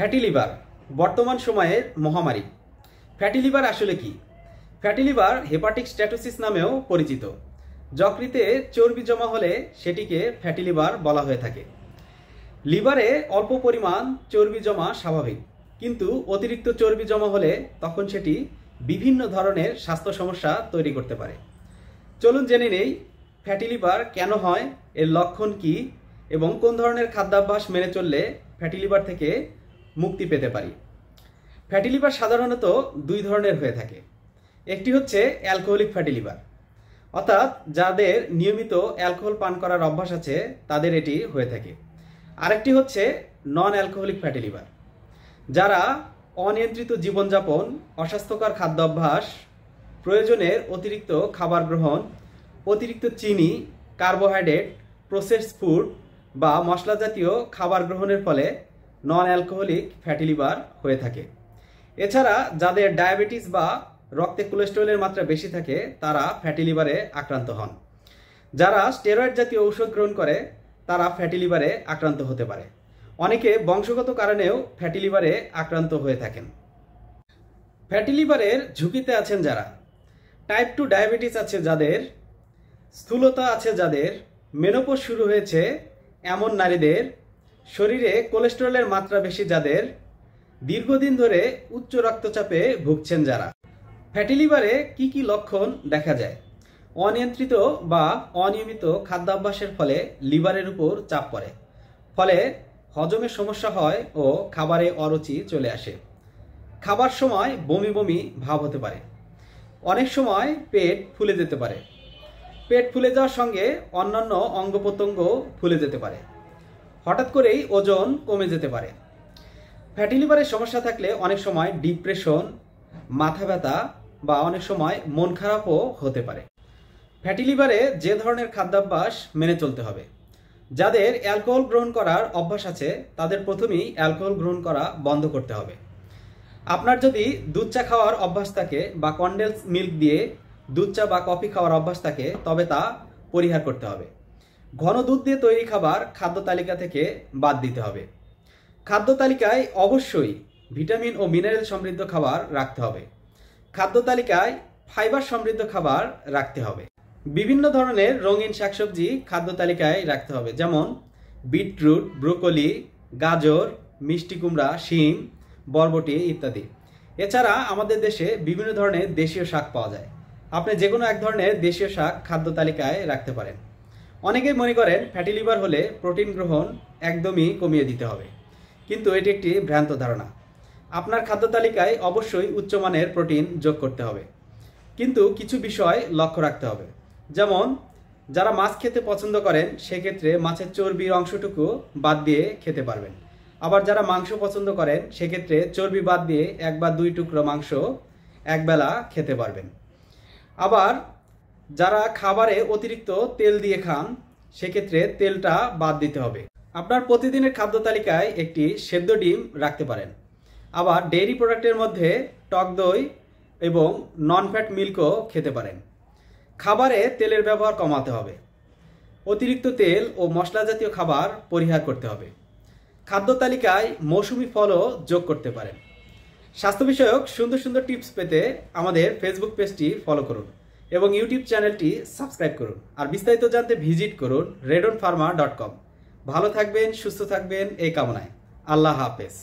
Fatty liver বর্তমান সময়ের মহামারী। ফ্যাটি লিভার আসলে কি? ফ্যাটি লিভার হেপাটিক স্ট্যাটোসিস নামেও পরিচিত। যকৃতে চর্বি জমা হলে সেটিকে ফ্যাটি লিভার বলা হয়ে থাকে। লিভারে অল্প পরিমাণ চর্বি জমা স্বাভাবিক, কিন্তু অতিরিক্ত চর্বি জমা হলে তখন সেটি বিভিন্ন ধরনের স্বাস্থ্য সমস্যা তৈরি করতে পারে। চলুন জেনে নেই ফ্যাটি লিভার কেন হয়, এর লক্ষণ কি এবং কোন ধরনের খাদ্যাভ্যাস মেনে চললে ফ্যাটি লিভার থেকে মুক্তি পেতে পারি। ফ্যাটি লিভার সাধারণত দুই ধরনের হয়ে থাকে। একটি হচ্ছে অ্যালকোহলিক ফ্যাটি লিভার, অর্থাৎ যাদের নিয়মিত অ্যালকোহল পান করার অভ্যাস আছে তাদের এটি হয়ে থাকে। আরেকটি হচ্ছে নন অ্যালকোহলিক ফ্যাটি লিভার, যারা অনিয়ন্ত্রিত জীবনযাপন, অস্বাস্থ্যকর খাদ্যাভ্যাস, প্রয়োজনের অতিরিক্ত খাবার গ্রহণ, অতিরিক্ত চিনি, কার্বোহাইড্রেট, প্রসেসড ফুড বা মশলা জাতীয় খাবার গ্রহণের ফলে নন অ্যালকোহলিক ফ্যাটি লিভার হয়ে থাকে। এছাড়া যাদের ডায়াবেটিস বা রক্তে কোলেস্টেরলের মাত্রা বেশি থাকে তারা ফ্যাটি লিভারে আক্রান্ত হন। যারা স্টেরয়েড জাতীয় ঔষধ গ্রহণ করে তারা ফ্যাটি লিভারে আক্রান্ত হতে পারে। অনেকে বংশগত কারণেও ফ্যাটি লিভারে আক্রান্ত হয়ে থাকেন। ফ্যাটি লিভারের ঝুঁকিতে আছেন যারা, টাইপ 2 ডায়াবেটিস আছে যাদের, স্থূলতা আছে যাদের, মেনোপজ শুরু হয়েছে এমন নারীদের, শরীরে কোলেস্টেরলের মাত্রা বেশি যাদের, দীর্ঘদিন ধরে উচ্চ রক্তচাপে ভুগছেন যারা। ফ্যাটি লিভারে কি কি লক্ষণ দেখা যায়? অনিয়ন্ত্রিত বা অনিয়মিত খাদ্যাভ্যাসের ফলে লিভারের উপর চাপ পড়ে, ফলে হজমের সমস্যা হয় ও খাবারে অরুচি চলে আসে। খাবার সময় বমি বমি ভাব হতে পারে। অনেক সময় পেট ফুলে যেতে পারে। পেট ফুলে যাওয়ার সঙ্গে অন্যান্য অঙ্গ প্রত্যঙ্গ ফুলে যেতে পারে। হঠাৎ করেই ওজন কমে যেতে পারে। ফ্যাটি লিভারের সমস্যা থাকলে অনেক সময় ডিপ্রেশন, মাথা ব্যথা বা অনেক সময় মন খারাপও হতে পারে। ফ্যাটি লিভারে যে ধরনের খাদ্যাভ্যাস মেনে চলতে হবে, যাদের অ্যালকোহল গ্রহণ করার অভ্যাস আছে তাদের প্রথমেই অ্যালকোহল গ্রহণ করা বন্ধ করতে হবে। আপনার যদি দুধ চা খাওয়ার অভ্যাস থাকে বা কনডেন্স মিল্ক দিয়ে দুধ চা বা কফি খাওয়ার অভ্যাস থাকে তবে তা পরিহার করতে হবে। ঘন দুধ দিয়ে তৈরি খাবার খাদ্য তালিকা থেকে বাদ দিতে হবে। খাদ্য তালিকায় অবশ্যই ভিটামিন ও মিনারেল সমৃদ্ধ খাবার রাখতে হবে। খাদ্য তালিকায় ফাইবার সমৃদ্ধ খাবার রাখতে হবে। বিভিন্ন ধরনের রঙিন শাকসবজি খাদ্য তালিকায় রাখতে হবে, যেমন বিটরুট, ব্রোকলি, গাজর, মিষ্টি কুমড়া, শিম, বরবটি ইত্যাদি। এছাড়া আমাদের দেশে বিভিন্ন ধরনের দেশীয় শাক পাওয়া যায়। আপনি যে কোনো এক ধরনের দেশীয় শাক খাদ্য তালিকায় রাখতে পারেন। অনেকেই মনে করেন ফ্যাটি লিভার হলে প্রোটিন গ্রহণ একদমই কমিয়ে দিতে হবে, কিন্তু এটি একটি ভ্রান্ত ধারণা। আপনার খাদ্য তালিকায় অবশ্যই উচ্চমানের প্রোটিন যোগ করতে হবে, কিন্তু কিছু বিষয় লক্ষ্য রাখতে হবে। যেমন যারা মাছ খেতে পছন্দ করেন সেক্ষেত্রে মাছের চর্বির অংশটুকু বাদ দিয়ে খেতে পারবেন। আবার যারা মাংস পছন্দ করেন সেক্ষেত্রে চর্বি বাদ দিয়ে 1 বা 2 টুকরো মাংস একবেলা খেতে পারবেন। আবার যারা খাবারে অতিরিক্ত তেল দিয়ে খান সেক্ষেত্রে তেলটা বাদ দিতে হবে। আপনার প্রতিদিনের খাদ্য তালিকায় একটি সেদ্ধ ডিম রাখতে পারেন। আবার ডেইরি প্রোডাক্টের মধ্যে টক দই এবং নন ফ্যাট মিল্কও খেতে পারেন। খাবারে তেলের ব্যবহার কমাতে হবে। অতিরিক্ত তেল ও মশলা জাতীয় খাবার পরিহার করতে হবে। খাদ্য তালিকায় মৌসুমি ফলও যোগ করতে পারেন। স্বাস্থ্য বিষয়ক সুন্দর সুন্দর টিপস পেতে আমাদের ফেসবুক পেজটি ফলো করুন এবং ইউটিউব চ্যানেলটি সাবস্ক্রাইব করুন। আর বিস্তারিত জানতে ভিজিট করুন redonpharma.com। ভালো থাকবেন, সুস্থ থাকবেন এই কামনায়। আল্লাহ হাফেজ।